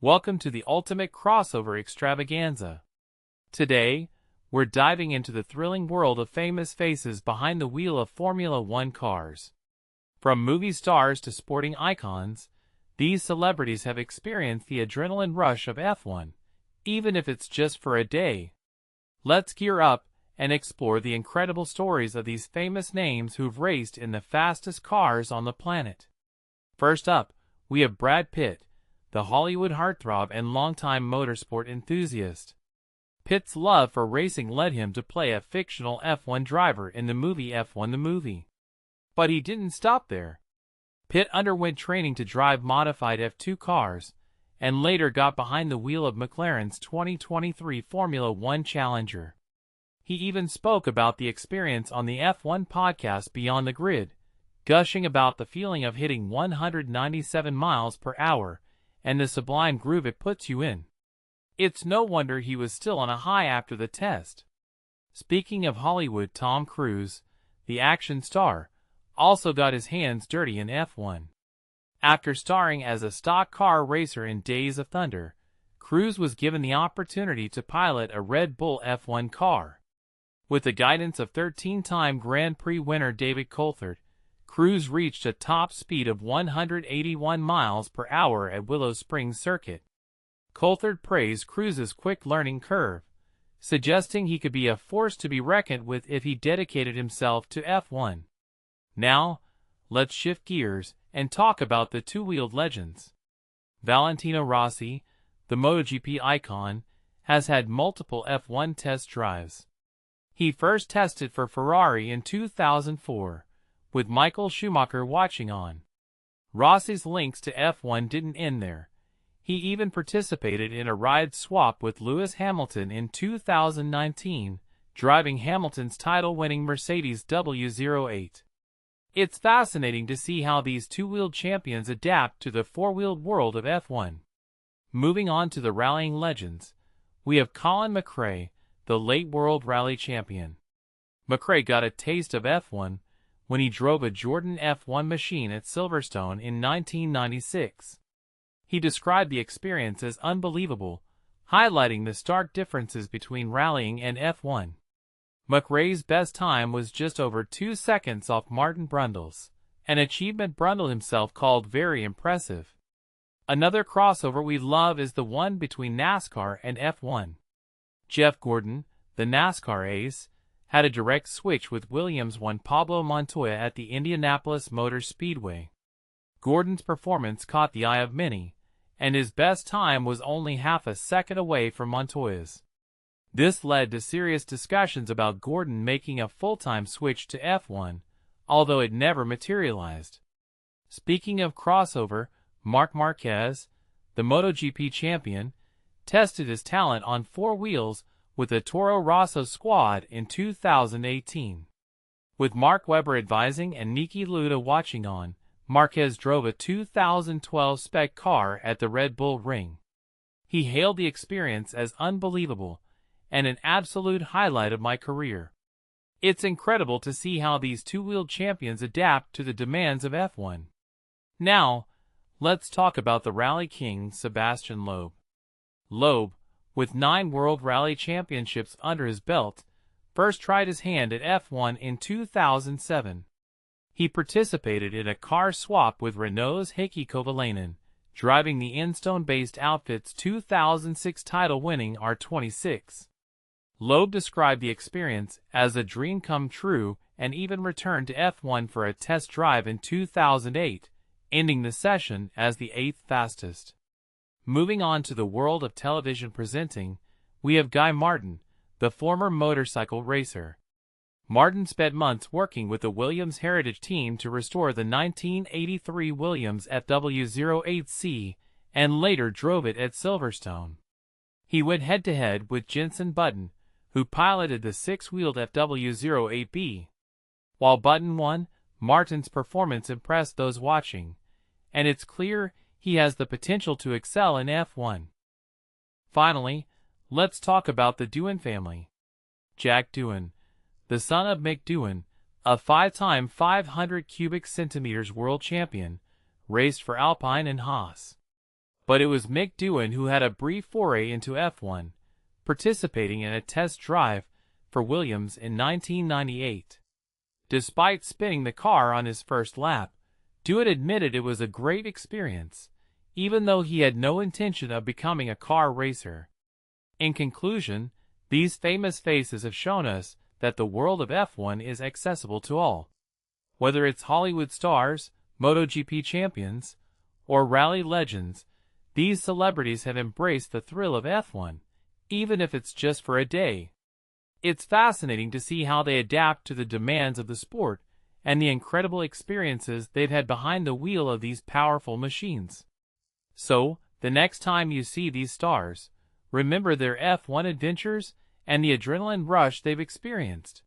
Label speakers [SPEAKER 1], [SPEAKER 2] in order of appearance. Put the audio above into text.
[SPEAKER 1] Welcome to the ultimate crossover extravaganza. Today, we're diving into the thrilling world of famous faces behind the wheel of Formula One cars. From movie stars to sporting icons, these celebrities have experienced the adrenaline rush of F1, even if it's just for a day. Let's gear up and explore the incredible stories of these famous names who've raced in the fastest cars on the planet. First up, we have Brad Pitt, the Hollywood heartthrob and longtime motorsport enthusiast. Pitt's love for racing led him to play a fictional F1 driver in the movie F1 the Movie. But he didn't stop there. Pitt underwent training to drive modified F2 cars, and later got behind the wheel of McLaren's 2023 Formula One Challenger. He even spoke about the experience on the F1 podcast Beyond the Grid, gushing about the feeling of hitting 197 miles per hour and the sublime groove it puts you in. It's no wonder he was still on a high after the test. Speaking of Hollywood, Tom Cruise, the action star, also got his hands dirty in F1. After starring as a stock car racer in Days of Thunder, Cruise was given the opportunity to pilot a Red Bull F1 car. With the guidance of 13-time Grand Prix winner David Coulthard, Cruise reached a top speed of 181 miles per hour at Willow Springs Circuit. Coulthard praised Cruise's quick learning curve, suggesting he could be a force to be reckoned with if he dedicated himself to F1. Now, let's shift gears and talk about the two-wheeled legends. Valentino Rossi, the MotoGP icon, has had multiple F1 test drives. He first tested for Ferrari in 2004, with Michael Schumacher watching on. Rossi's links to F1 didn't end there. He even participated in a ride swap with Lewis Hamilton in 2019, driving Hamilton's title-winning Mercedes W08. It's fascinating to see how these two-wheeled champions adapt to the four-wheeled world of F1. Moving on to the rallying legends, we have Colin McRae, the late World Rally Champion. McRae got a taste of F1 when he drove a Jordan F1 machine at Silverstone in 1996. He described the experience as unbelievable, highlighting the stark differences between rallying and F1. McRae's best time was just over 2 seconds off Martin Brundle's, an achievement Brundle himself called very impressive. Another crossover we love is the one between NASCAR and F1. Jeff Gordon, the NASCAR ace, had a direct switch with Williams' Juan Pablo Montoya at the Indianapolis Motor Speedway. Gordon's performance caught the eye of many, and his best time was only half a second away from Montoya's. This led to serious discussions about Gordon making a full-time switch to F1, although it never materialized. Speaking of crossover, Marc Marquez, the MotoGP champion, tested his talent on four wheels with the Toro Rosso squad in 2018. With Mark Webber advising and Niki Lauda watching on, Marquez drove a 2012 spec car at the Red Bull Ring. He hailed the experience as unbelievable and an absolute highlight of my career. It's incredible to see how these two-wheeled champions adapt to the demands of F1. Now, let's talk about the Rally King Sebastien Loeb. Loeb, with 9 World Rally Championships under his belt, first tried his hand at F1 in 2007. He participated in a car swap with Renault's Heikki Kovalainen, driving the Instone-based outfit's 2006 title-winning R26. Loeb described the experience as a dream come true and even returned to F1 for a test drive in 2008, ending the session as the 8th fastest. Moving on to the world of television presenting, we have Guy Martin, the former motorcycle racer. Martin spent months working with the Williams Heritage Team to restore the 1983 Williams FW08C and later drove it at Silverstone. He went head-to-head with Jenson Button, who piloted the 6-wheeled FW08B. While Button won, Martin's performance impressed those watching, and it's clear he has the potential to excel in F1. Finally, let's talk about the Doohan family. Jack Doohan, the son of Mick Doohan, a 5-time 500 cubic centimeters world champion, raced for Alpine and Haas. But it was Mick Doohan who had a brief foray into F1, participating in a test drive for Williams in 1998. Despite spinning the car on his first lap, Doohan admitted it was a great experience, even though he had no intention of becoming a car racer. In conclusion, these famous faces have shown us that the world of F1 is accessible to all. Whether it's Hollywood stars, MotoGP champions, or rally legends, these celebrities have embraced the thrill of F1, even if it's just for a day. It's fascinating to see how they adapt to the demands of the sport and the incredible experiences they've had behind the wheel of these powerful machines. So, the next time you see these stars, remember their F1 adventures and the adrenaline rush they've experienced.